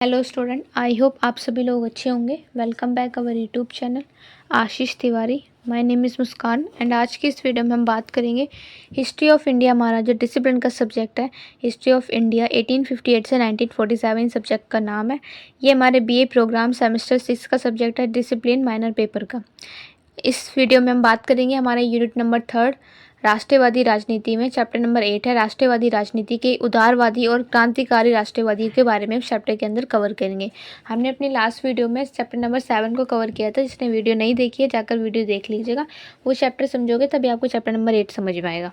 Hello student, I hope आप सभी लोग अच्छे होंगे। Welcome back our YouTube channel Ashish Tiwari. My name is Muskan and आज की इस वीडियो में हम बात करेंगे हिस्ट्री ऑफ इंडिया। हमारा जो डिसिप्लिन का सब्जेक्ट है हिस्ट्री ऑफ इंडिया 1858 से 1947 सब्जेक्ट का नाम है। ये हमारे बीए प्रोग्राम सेमेस्टर 6 का सब्जेक्ट है, डिसिप्लिन माइनर पेपर का। इस वीडियो में हम बात करेंगे हमारे यूनिट नंबर 3 राष्ट्रवादी राजनीति में। चैप्टर नंबर 8 है राष्ट्रवादी राजनीति के उदारवादी और क्रांतिकारी राष्ट्रवादी के बारे में चैप्टर के अंदर कवर करेंगे। हमने अपनी लास्ट वीडियो में चैप्टर नंबर 7 को कवर किया था। जिसने वीडियो नहीं देखी है जाकर वीडियो देख लीजिएगा, वो चैप्टर समझोगे तभी आपको चैप्टर नंबर 8 समझ में आएगा।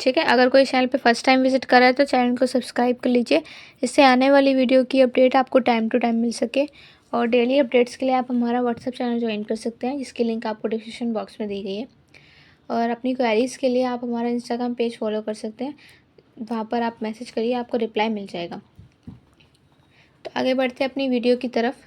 ठीक है, अगर कोई चैनल पे फर्स्ट टाइम विजिट कर रहा है तो चैनल को सब्सक्राइब कर लीजिए, इससे आने वाली वीडियो की अपडेट आपको टाइम टू टाइम मिल सके। और डेली अपडेट्स के लिए आप हमारा व्हाट्सएप चैनल ज्वाइन कर सकते हैं, जिसकी लिंक आपको डिस्क्रिप्शन बॉक्स में दी गई है। और अपनी क्वेरीज़ के लिए आप हमारा इंस्टाग्राम पेज फॉलो कर सकते हैं, वहाँ पर आप मैसेज करिए, आपको रिप्लाई मिल जाएगा। तो आगे बढ़ते हैं अपनी वीडियो की तरफ।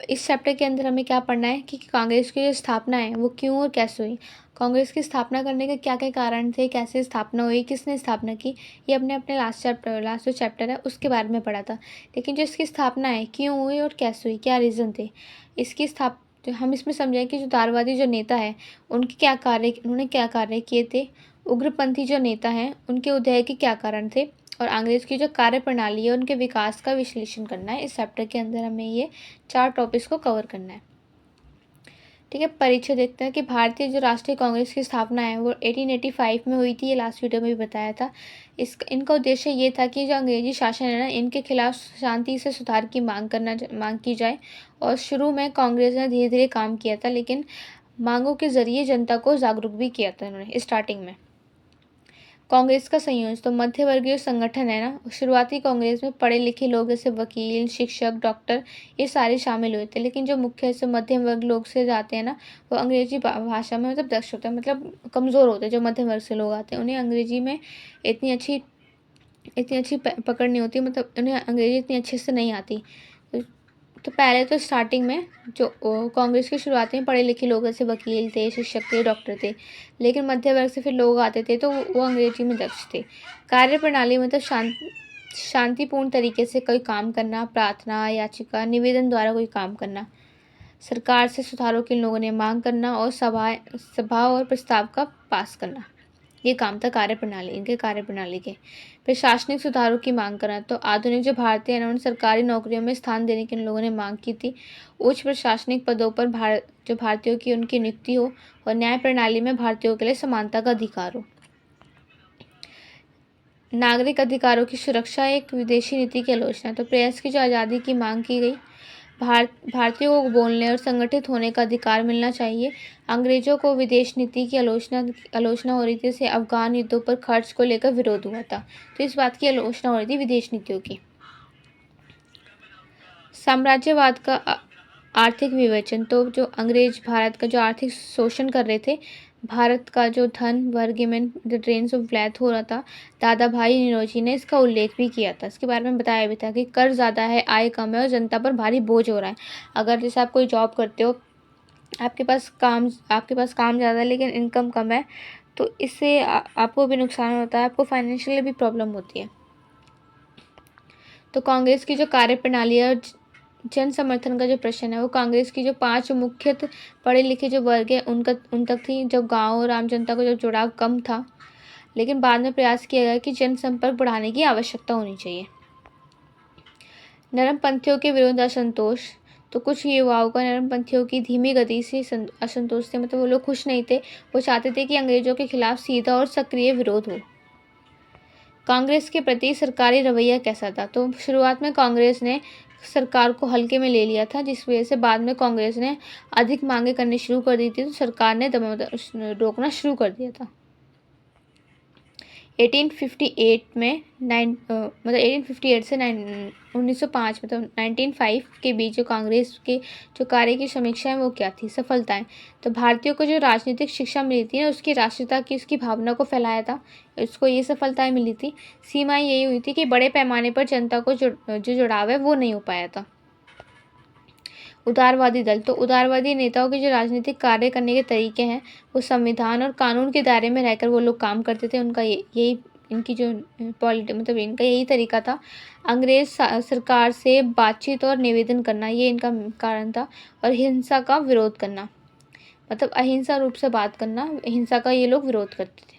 इस चैप्टर के अंदर हमें क्या पढ़ना है कि कांग्रेस की जो स्थापना है वो क्यों और कैसे हुई। कांग्रेस की स्थापना करने के क्या क्या कारण थे, कैसे स्थापना हुई, किसने स्थापना की, ये अपने अपने लास्ट जो चैप्टर है उसके बारे में पढ़ा था। लेकिन जो इसकी स्थापना है क्यों हुई और कैसे हुई, क्या रीज़न थे इसकी तो हम इसमें समझें कि जो उदारवादी जो नेता है उन्होंने क्या कार्य किए थे। उग्रपंथी जो नेता हैं उनके उदय के क्या कारण थे, और अंग्रेज़ की जो कार्यप्रणाली है उनके विकास का विश्लेषण करना है। इस चैप्टर के अंदर हमें ये 4 टॉपिक्स को कवर करना है। ठीक है, परिचय देखते हैं कि भारतीय जो राष्ट्रीय कांग्रेस की स्थापना है वो 1885 में हुई थी। ये लास्ट वीडियो में भी बताया था। इनका उद्देश्य ये था कि जो अंग्रेजी शासन है ना, इनके खिलाफ शांति से सुधार की मांग की जाए। और शुरू में कांग्रेस ने धीरे धीरे काम किया था, लेकिन मांगों के जरिए जनता को जागरूक भी किया था इन्होंने स्टार्टिंग में। कांग्रेस का संयोजन तो मध्य वर्गीय संगठन है ना। शुरुआती कांग्रेस में पढ़े लिखे लोग जैसे वकील, शिक्षक, डॉक्टर ये सारे शामिल हुए थे। लेकिन जो मुख्य से मध्यम वर्ग लोग से जाते हैं ना, वो अंग्रेजी भाषा में मतलब दक्ष होते हैं, मतलब कमज़ोर होते हैं। जो मध्यम वर्ग से लोग आते हैं उन्हें अंग्रेजी में इतनी अच्छी पकड़ नहीं होती, मतलब उन्हें अंग्रेजी इतनी अच्छे से नहीं आती। तो पहले तो स्टार्टिंग में जो कांग्रेस की शुरुआत में पढ़े लिखे लोग जैसे वकील थे, शिक्षक थे, डॉक्टर थे। लेकिन मध्य वर्ग से फिर लोग आते थे तो वो अंग्रेजी में दक्ष थे। कार्यप्रणाली मतलब शांतिपूर्ण तरीके से कोई काम करना, प्रार्थना, याचिका, निवेदन द्वारा कोई काम करना, सरकार से सुधारों की लोगों ने मांग करना और सभा और प्रस्ताव का पास करना। ये काम था इनके कार्यप्रणाली के। प्रशासनिक सुधारों की मांग करना, तो आधुनिक जो भारतीय है उन्हें सरकारी नौकरियों में स्थान देने की इन लोगों ने मांग की थी। उच्च प्रशासनिक पदों पर जो भारतीयों की उनकी नियुक्ति हो, और न्याय प्रणाली में भारतीयों के लिए समानता का अधिकार हो। नागरिक अधिकारों की सुरक्षा, एक विदेशी नीति की आलोचना, तो प्रेस की जो आज़ादी की मांग की गई। भारतीयों को बोलने और संगठित होने का अधिकार मिलना चाहिए। अंग्रेजों को विदेश नीति की आलोचना हो रही थी, जैसे अफगान युद्धों पर खर्च को लेकर विरोध हुआ था, तो इस बात की आलोचना हो रही थी विदेश नीतियों की। साम्राज्यवाद का आर्थिक विवेचन, तो जो अंग्रेज भारत का जो आर्थिक शोषण कर रहे थे, भारत का जो धन वर्गीमेंट द ट्रेन्स ऑफ वेल्थ हो रहा था, दादा भाई निरोजी ने इसका उल्लेख भी किया था। इसके बारे में बताया भी था कि कर ज़्यादा है, आय कम है और जनता पर भारी बोझ हो रहा है। अगर जैसे आप कोई जॉब करते हो, आपके पास काम ज़्यादा है लेकिन इनकम कम है, तो इससे आपको भी नुकसान होता है, आपको फाइनेंशियली भी प्रॉब्लम होती है। तो कांग्रेस की जो कार्यप्रणाली है और जन समर्थन का जो प्रश्न है, वो कांग्रेस की जो 5 मुख्य पढ़े लिखे जो वर्ग है उन तक थी। जब गांव और आम जनता को जो जुड़ाव कम था, लेकिन बाद में प्रयास किया गया कि जनसंपर्क बढ़ाने की आवश्यकता होनी चाहिए। नरमपंथियों के विरुद्ध असंतोष, तो कुछ युवाओं का नरमपंथियों की धीमी गति से असंतोष थे, मतलब वो लोग खुश नहीं थे। वो चाहते थे कि अंग्रेजों के खिलाफ सीधा और सक्रिय विरोध हो। कांग्रेस के प्रति सरकारी रवैया कैसा था, तो शुरुआत में कांग्रेस ने सरकार को हल्के में ले लिया था, जिस वजह से बाद में कांग्रेस ने अधिक मांगे करनी शुरू कर दी थी, तो सरकार ने रोकना शुरू कर दिया था। 1858 में मतलब 1858 से 1905 मतलब 1905 के बीच जो कांग्रेस के जो कार्य की समीक्षा है वो क्या थी, सफलताएं। तो भारतीयों को जो राजनीतिक शिक्षा मिली थी ना, उसकी राष्ट्रीयता की उसकी भावना को फैलाया था, उसको ये सफलताएं मिली थी। सीमाएं यही हुई थी कि बड़े पैमाने पर जनता को जो जुड़ाव है वो नहीं हो पाया था। उदारवादी दल, तो उदारवादी नेताओं के जो राजनीतिक कार्य करने के तरीके हैं वो संविधान और कानून के दायरे में रहकर वो लोग काम करते थे। उनका यही इनकी जो मतलब इनका यही तरीका था, अंग्रेज सरकार से बातचीत और निवेदन करना, ये इनका कारण था। और हिंसा का विरोध करना, मतलब अहिंसा रूप से बात करना, हिंसा का ये लोग विरोध करते थे।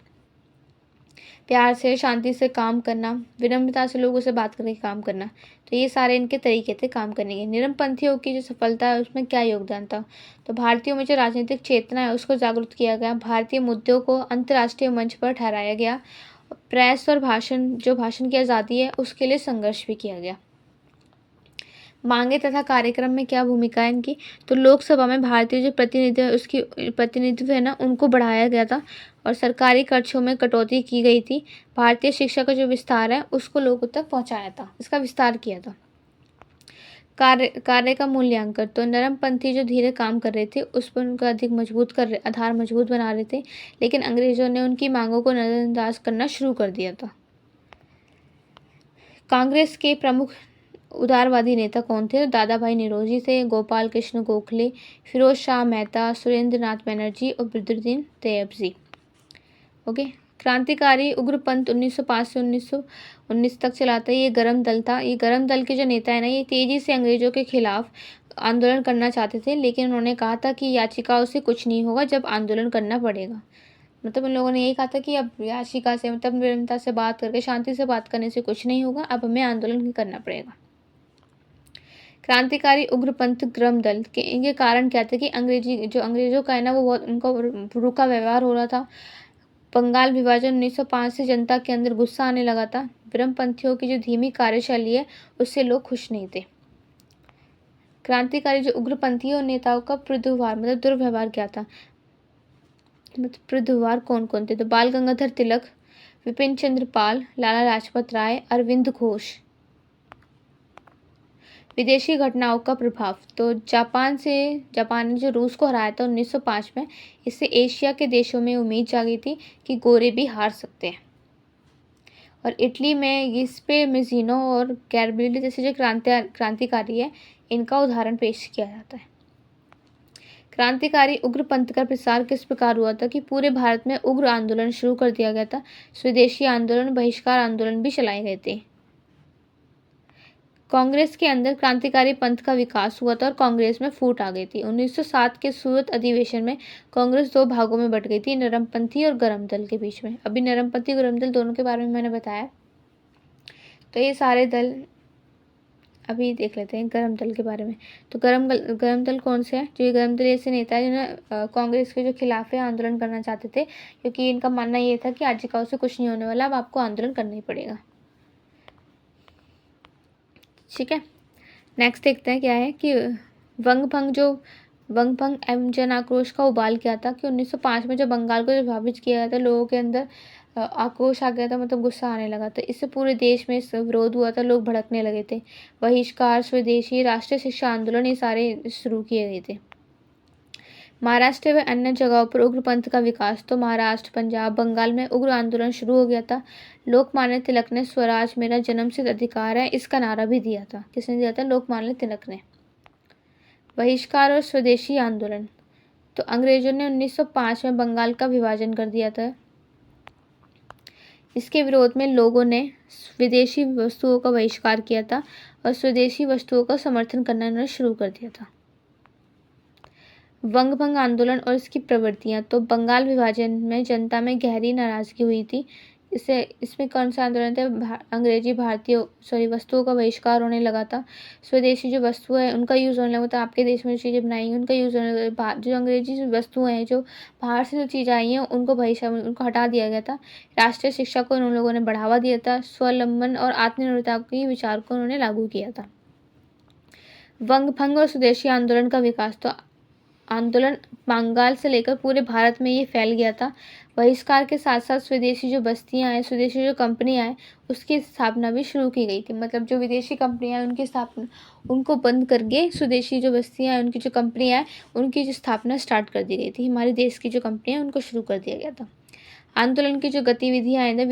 प्यार से, शांति से काम करना, विनम्रता से लोगों से बात करके काम करना, तो ये सारे इनके तरीके थे काम करने के। निरमपंथियों की जो सफलता है उसमें क्या योगदान था, तो भारतीयों में जो राजनीतिक चेतना है उसको जागरूक किया गया, भारतीय मुद्दों को अंतर्राष्ट्रीय मंच पर ठहराया गया, प्रेस और भाषण की आज़ादी है उसके लिए संघर्ष भी किया गया। मांगे तथा कार्यक्रम में क्या भूमिका है इनकी, तो लोकसभा में भारतीय जो प्रतिनिधि है उसकी प्रतिनिधित्व है ना, उनको बढ़ाया गया था और सरकारी खर्चों में कटौती की गई थी। भारतीय शिक्षा का जो विस्तार है उसको लोगों तक पहुंचाया था, इसका विस्तार किया था। कार्य का मूल्यांकन, तो नरमपंथी जो धीरे काम कर रहे थे उस पर उनका आधार मजबूत बना रहे थे, लेकिन अंग्रेजों ने उनकी मांगों को नजरअंदाज करना शुरू कर दिया था। कांग्रेस के प्रमुख उदारवादी नेता कौन थे, तो दादा भाई नौरोजी थे, गोपाल कृष्ण गोखले, फिरोज शाह मेहता, सुरेंद्र नाथ बनर्जी और बद्रुद्दीन तैयबजी। ओके। क्रांतिकारी उग्रपंथ 1905 से 1919 तक चला था। ये गरम दल था। ये गरम दल के जो नेता है ना, ये तेजी से अंग्रेजों के खिलाफ आंदोलन करना चाहते थे, लेकिन उन्होंने कहा था कि याचिकाओं से कुछ नहीं होगा, जब आंदोलन करना पड़ेगा। मतलब उन लोगों ने यही कहा था कि अब याचिका से, मतलब विनम्रता से बात करके, शांति से बात करने से कुछ नहीं होगा, अब हमें आंदोलन करना पड़ेगा। क्रांतिकारी उग्रपंथ गरम दल के इनके कारण क्या थे कि अंग्रेजों का है ना, वो बहुत उनका रूखा व्यवहार हो रहा था। बंगाल विभाजन 1905 से जनता के अंदर गुस्सा आने लगा था। ब्रह्मपंथियों की जो धीमी कार्यशैली है उससे लोग खुश नहीं थे। क्रांतिकारी जो उग्रपंथी और नेताओं का पृथुवार मतलब दुर्व्यवहार क्या था, मतलब पृथुवार कौन कौन थे, तो बाल गंगाधर तिलक, विपिन चंद्र पाल, लाला लाजपत राय, अरविंद घोष। विदेशी घटनाओं का प्रभाव, तो जापान ने जो रूस को हराया था 1905 में, इससे एशिया के देशों में उम्मीद जागी थी कि गोरे भी हार सकते हैं। और इटली में गिस्पे मेजिनो और गैरिबल्डी जैसे जो क्रांतिकारी है, इनका उदाहरण पेश किया जाता है। क्रांतिकारी उग्रपंथ का प्रसार किस प्रकार हुआ था कि पूरे भारत में उग्र आंदोलन शुरू कर दिया गया था। स्वदेशी आंदोलन, बहिष्कार आंदोलन भी चलाए गए थे। कांग्रेस के अंदर क्रांतिकारी पंथ का विकास हुआ था और कांग्रेस में फूट आ गई थी। 1907 के सूरत अधिवेशन में कांग्रेस दो भागों में बट गई थी, नरमपंथी और गरम दल के बीच में। अभी नरमपंथी गरम दल दोनों के बारे में मैंने बताया, तो ये सारे दल अभी देख लेते हैं गरम दल के बारे में। तो गरम दल कौन से है, जो ये गरम दल ऐसे नेता है जिन्होंने कांग्रेस के जो खिलाफ है आंदोलन करना चाहते थे, क्योंकि इनका मानना ये था कि याचिकाओं से कुछ नहीं होने वाला, अब आपको आंदोलन करना ही पड़ेगा। ठीक है, नेक्स्ट देखते हैं क्या है कि वंग भंग एवं जन आक्रोश का उबाल क्या था, कि 1905 में जब बंगाल को प्रभावित किया गया था, लोगों के अंदर आक्रोश आ गया था, मतलब गुस्सा आने लगा था। इससे पूरे देश में विरोध हुआ था, लोग भड़कने लगे थे। बहिष्कार, स्वदेशी, राष्ट्रीय शिक्षा आंदोलन, ये सारे शुरू किए गए थे। महाराष्ट्र व अन्य जगहों पर उग्रपंथ का विकास, तो महाराष्ट्र, पंजाब, बंगाल में उग्र आंदोलन शुरू हो गया था। लोकमान्य तिलक ने स्वराज मेरा जन्मसिद्ध अधिकार है, इसका नारा भी दिया था। किसने दिया था? लोकमान्य तिलक ने। बहिष्कार और स्वदेशी आंदोलन, तो अंग्रेजों ने 1905 में बंगाल का विभाजन कर दिया था। इसके विरोध में लोगों ने विदेशी वस्तुओं का बहिष्कार किया था और स्वदेशी वस्तुओं का समर्थन करना उन्होंने शुरू कर दिया था। वंग भंग आंदोलन और इसकी प्रवृत्तियां, तो बंगाल विभाजन में जनता में गहरी नाराजगी हुई थी। इसमें कौन सा आंदोलन था? अंग्रेजी वस्तुओं का बहिष्कार होने लगा था। स्वदेशी जो वस्तुएं हैं उनका यूज़ होने लगा था। आपके देश में जो चीज़ें बनाई उनका यूज़ होने लगा। जो अंग्रेजी वस्तुएं हैं, जो बाहर से जो चीज़ें आई हैं, उनको हटा दिया गया था। राष्ट्रीय शिक्षा को उन लोगों ने बढ़ावा दिया था। स्वावलंबन और आत्मनिर्भरता के विचार को उन्होंने लागू किया था। वंग भंग और स्वदेशी आंदोलन का विकास, तो आंदोलन बंगाल से लेकर पूरे भारत में ये फैल गया था। बहिष्कार के साथ साथ स्वदेशी जो बस्तियां हैं, स्वदेशी जो कंपनियां हैं, उसकी स्थापना भी शुरू की गई थी। मतलब जो विदेशी कंपनियां हैं उनकी स्थापना, उनको बंद करके स्वदेशी जो बस्तियां हैं, उनकी जो कंपनियां हैं, उनकी जो स्थापना स्टार्ट कर दी गई थी। हमारे देश की जो कंपनियां हैं उनको शुरू कर दिया गया था। आंदोलन की जो गतिविधियाँ हैं,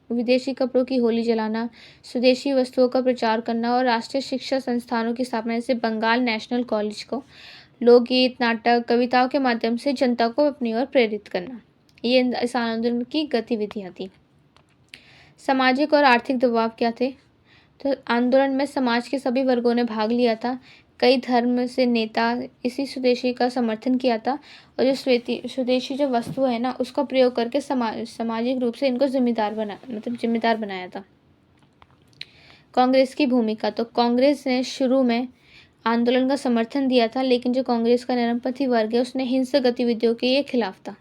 विदेशी कपड़ों की होली जलाना, स्वदेशी वस्तुओं का प्रचार करना और राष्ट्रीय शिक्षा संस्थानों की स्थापना, जैसे बंगाल नेशनल कॉलेज को, लोकगीत, नाटक, कविताओं के माध्यम से जनता को अपनी ओर प्रेरित करना। ये इस आंदोलन की गतिविधियाँ थी। सामाजिक और आर्थिक दबाव क्या थे? तो आंदोलन में समाज के सभी वर्गों ने भाग लिया था। कई धर्म से नेता इसी स्वदेशी का समर्थन किया था और जो स्वदेशी जो वस्तु है ना, उसका प्रयोग करके सामाजिक रूप से इनको जिम्मेदार बनाया था। कांग्रेस की भूमिका, तो कांग्रेस ने शुरू में आंदोलन का समर्थन दिया था, लेकिन जो कांग्रेस का नरमपंथी वर्ग है उसने हिंसक गतिविधियों के खिलाफ था।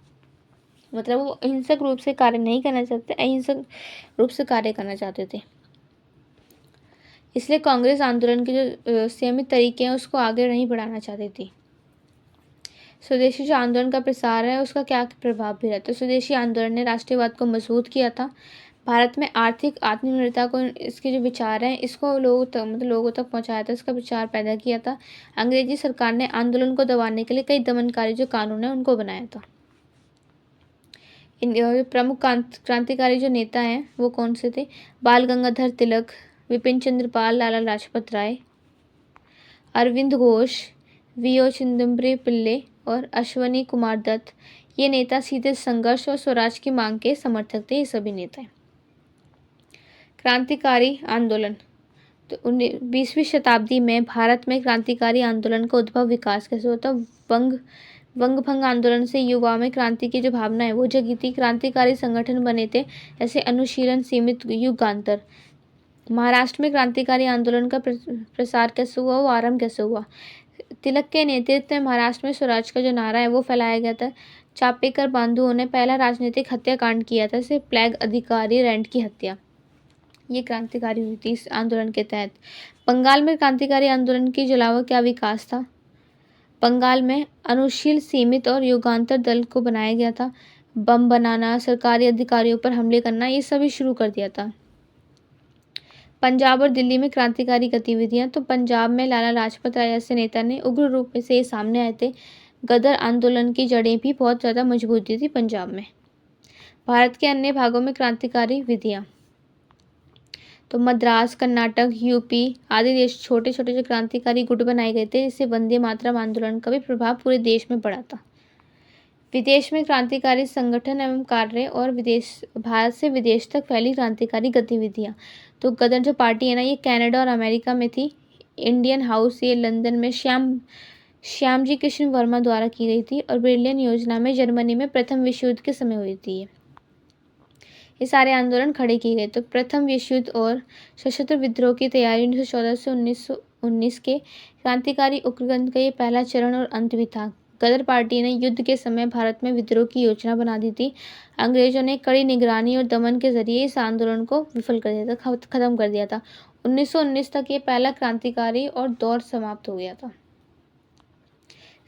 मतलब वो हिंसक रूप से कार्य नहीं करना चाहते, अहिंसक रूप से कार्य करना चाहते थे। इसलिए कांग्रेस आंदोलन के जो सीमित तरीके हैं उसको आगे नहीं बढ़ाना चाहती थी। स्वदेशी जो आंदोलन का प्रसार है उसका क्या प्रभाव भी रहता है? स्वदेशी आंदोलन ने राष्ट्रवाद को मजबूत किया था। भारत में आर्थिक आत्मनिर्भरता को, इसके जो विचार हैं इसको लोगों तक पहुंचाया था, इसका विचार पैदा किया था। अंग्रेजी सरकार ने आंदोलन को दबाने के लिए कई दमनकारी जो कानून है उनको बनाया था। इन प्रमुख क्रांतिकारी जो नेता हैं वो कौन से थे? बाल गंगाधर तिलक, विपिन चंद्र पाल, लाला लाजपत राय, अरविंद घोष, वीओ चिदम्बरम पिल्ले और अश्वनी कुमार दत्त। ये नेता सीधे संघर्ष और स्वराज की मांग के समर्थक थे। ये सभी नेता। क्रांतिकारी आंदोलन, तो 20वीं शताब्दी में भारत में क्रांतिकारी आंदोलन का उद्भव विकास कैसे होता? वंग भंग आंदोलन से युवाओं में क्रांति की जो भावना है वो जगी थी। क्रांतिकारी संगठन बने थे जैसे अनुशीलन, सीमित, युगांतर। महाराष्ट्र में क्रांतिकारी आंदोलन का प्रसार कैसे हुआ, वो आरंभ कैसे हुआ? तिलक के नेतृत्व में महाराष्ट्र में स्वराज का जो नारा है वो फैलाया गया था। चापेकर बंधुओं ने पहला राजनीतिक हत्याकांड किया था, इसे प्लेग अधिकारी रेंट की हत्या। ये क्रांतिकारी हुई थी इस आंदोलन के तहत। बंगाल में क्रांतिकारी आंदोलन के अलावा क्या विकास था? बंगाल में अनुशील, सीमित और युगांतर दल को बनाया गया था। बम बनाना, सरकारी अधिकारियों पर हमले करना, ये सभी शुरू कर दिया था। पंजाब और दिल्ली में क्रांतिकारी गतिविधियां, तो पंजाब में लाला लाजपत राय जैसे नेता ने उग्र रूप से ये सामने आए थे। गदर आंदोलन की जड़ें भी बहुत ज़्यादा मजबूती थी पंजाब में। भारत के अन्य भागों में क्रांतिकारी विधियां, तो मद्रास, कर्नाटक, यूपी आदि देश छोटे छोटे जो क्रांतिकारी गुट बनाए गए थे, इससे वंदे मातरम आंदोलन का भी प्रभाव पूरे देश में पड़ा था। विदेश में क्रांतिकारी संगठन एवं कार्य और भारत से विदेश तक फैली क्रांतिकारी गतिविधियां, तो गदर जो पार्टी है ना, ये कनाडा और अमेरिका में थी। इंडियन हाउस ये लंदन में श्यामजी कृष्ण वर्मा द्वारा की गई थी और ब्रिलियन योजना में जर्मनी में प्रथम विश्व युद्ध के समय हुई थी। ये सारे आंदोलन खड़े किए गए। तो प्रथम विश्व युद्ध और सशस्त्र विद्रोह की तैयारी 1914 से 1919 के क्रांतिकारी उपक्रम का ये पहला चरण और अंत भी था। गदर पार्टी ने युद्ध के समय भारत में विद्रोह की योजना बना दी थी। अंग्रेजों ने कड़ी निगरानी और दमन के जरिए इस आंदोलन को विफल कर दिया था, खत्म कर दिया था। 1919 तक ये पहला क्रांतिकारी और दौर समाप्त हो गया था।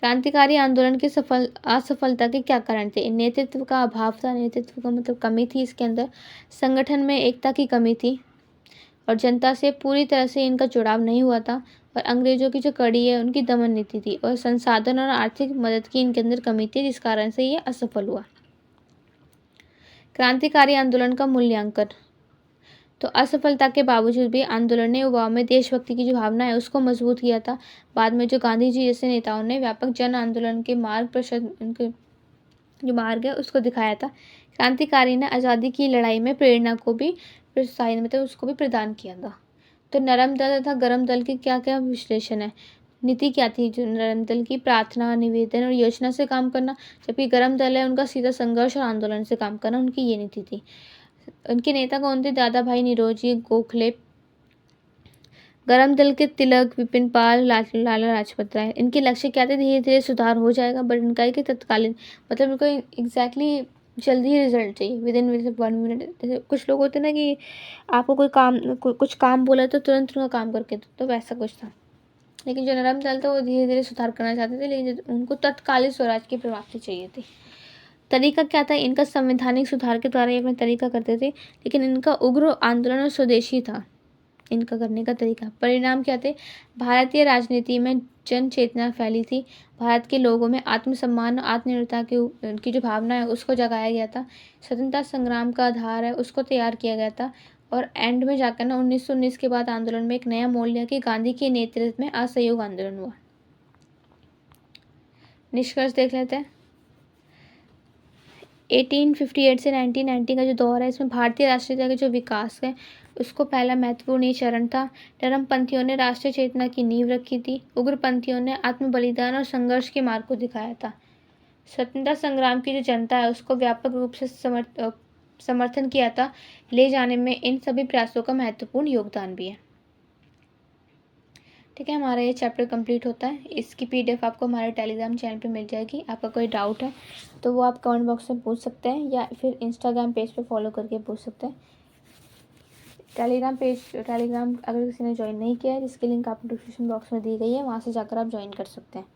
क्रांतिकारी आंदोलन की असफलता के क्या कारण थे? नेतृत्व का अभाव था, नेतृत्व का मतलब कमी थी इसके अंदर। संगठन में एकता की कमी थी और जनता से पूरी तरह से इनका जुड़ाव नहीं हुआ था। और अंग्रेजों की जो कड़ी है उनकी दमन नीति थी और संसाधन और आर्थिक मदद की इनके अंदर कमी थी, जिस कारण से ये असफल हुआ। क्रांतिकारी आंदोलन का मूल्यांकन, तो असफलता के बावजूद भी आंदोलन ने युवाओं में देशभक्ति की जो भावना है उसको मजबूत किया था। बाद में जो गांधी जी जैसे नेताओं ने व्यापक जन आंदोलन के उनके जो मार्ग है उसको दिखाया था। क्रांतिकारी ने आज़ादी की लड़ाई में प्रेरणा को भी प्रोत्साहित, मतलब उसको भी प्रदान किया था। तो नरम दल तथा गरम दल की क्या क्या विश्लेषण है? नीति क्या थी? जो नरम दल की प्रार्थना, निवेदन और योजना से काम करना, जबकि गरम दल है उनका सीधा संघर्ष और आंदोलन से काम करना, उनकी ये नीति थी। उनके नेता कौन थे? दादा भाई नौरोजी, गोखले। गरम दल के तिलक, विपिन पाल, लाला लाजपत राय। इनके लक्ष्य क्या थे? धीरे धीरे सुधार हो जाएगा, बट इनका एक तत्कालीन, मतलब इनको एग्जैक्टली जल्दी ही रिजल्ट चाहिए, विद इन 1 मिनट। जैसे कुछ लोग होते हैं ना कि आपको कुछ काम बोला तो तुरंत उनका काम करके दो, तो वैसा कुछ था। लेकिन जो नरम दल था वो धीरे धीरे सुधार करना चाहते थे, लेकिन उनको तत्कालीन स्वराज की प्राप्ति चाहिए थी। तरीका क्या था इनका? संवैधानिक सुधार के द्वारा ये अपना तरीका करते थे, लेकिन इनका उग्र आंदोलन और स्वदेशी था इनका करने का तरीका। परिणाम क्या थे? भारतीय राजनीति में जन चेतना फैली थी। भारत के लोगों में आत्मसम्मान और आत्मनिर्भरता की जो भावना है उसको जगाया गया था। स्वतंत्रता संग्राम का आधार है उसको तैयार किया गया था। और एंड में जाकर ना 1919 के बाद आंदोलन में एक नया मोड़ लिया कि गांधी के नेतृत्व में असहयोग आंदोलन हुआ। निष्कर्ष देख लेते हैं। 1858 से 1990 का जो दौर है, इसमें भारतीय राष्ट्रीयता के जो विकास है उसको पहला महत्वपूर्ण ये चरण था। चरमपंथियों ने राष्ट्रीय चेतना की नींव रखी थी। उग्रपंथियों ने आत्म बलिदान और संघर्ष के मार्ग को दिखाया था। स्वतंत्रता संग्राम की जो जनता है उसको व्यापक रूप से समर्थन किया था ले जाने में इन सभी प्रयासों का महत्वपूर्ण योगदान भी है। ठीक है, हमारा ये चैप्टर कंप्लीट होता है। इसकी पीडीएफ आपको हमारे टेलीग्राम चैनल पे मिल जाएगी। आपका कोई डाउट है तो वो आप कमेंट बॉक्स में पूछ सकते हैं या फिर इंस्टाग्राम पेज पे फॉलो करके पूछ सकते हैं। टेलीग्राम अगर किसी ने ज्वाइन नहीं किया है, जिसकी लिंक आपको डिस्क्रिप्शन बॉक्स में दी गई है, वहाँ से जाकर आप ज्वाइन कर सकते हैं।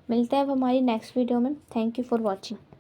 मिलते हैं अब हमारी नेक्स्ट वीडियो में। Thank you for watching.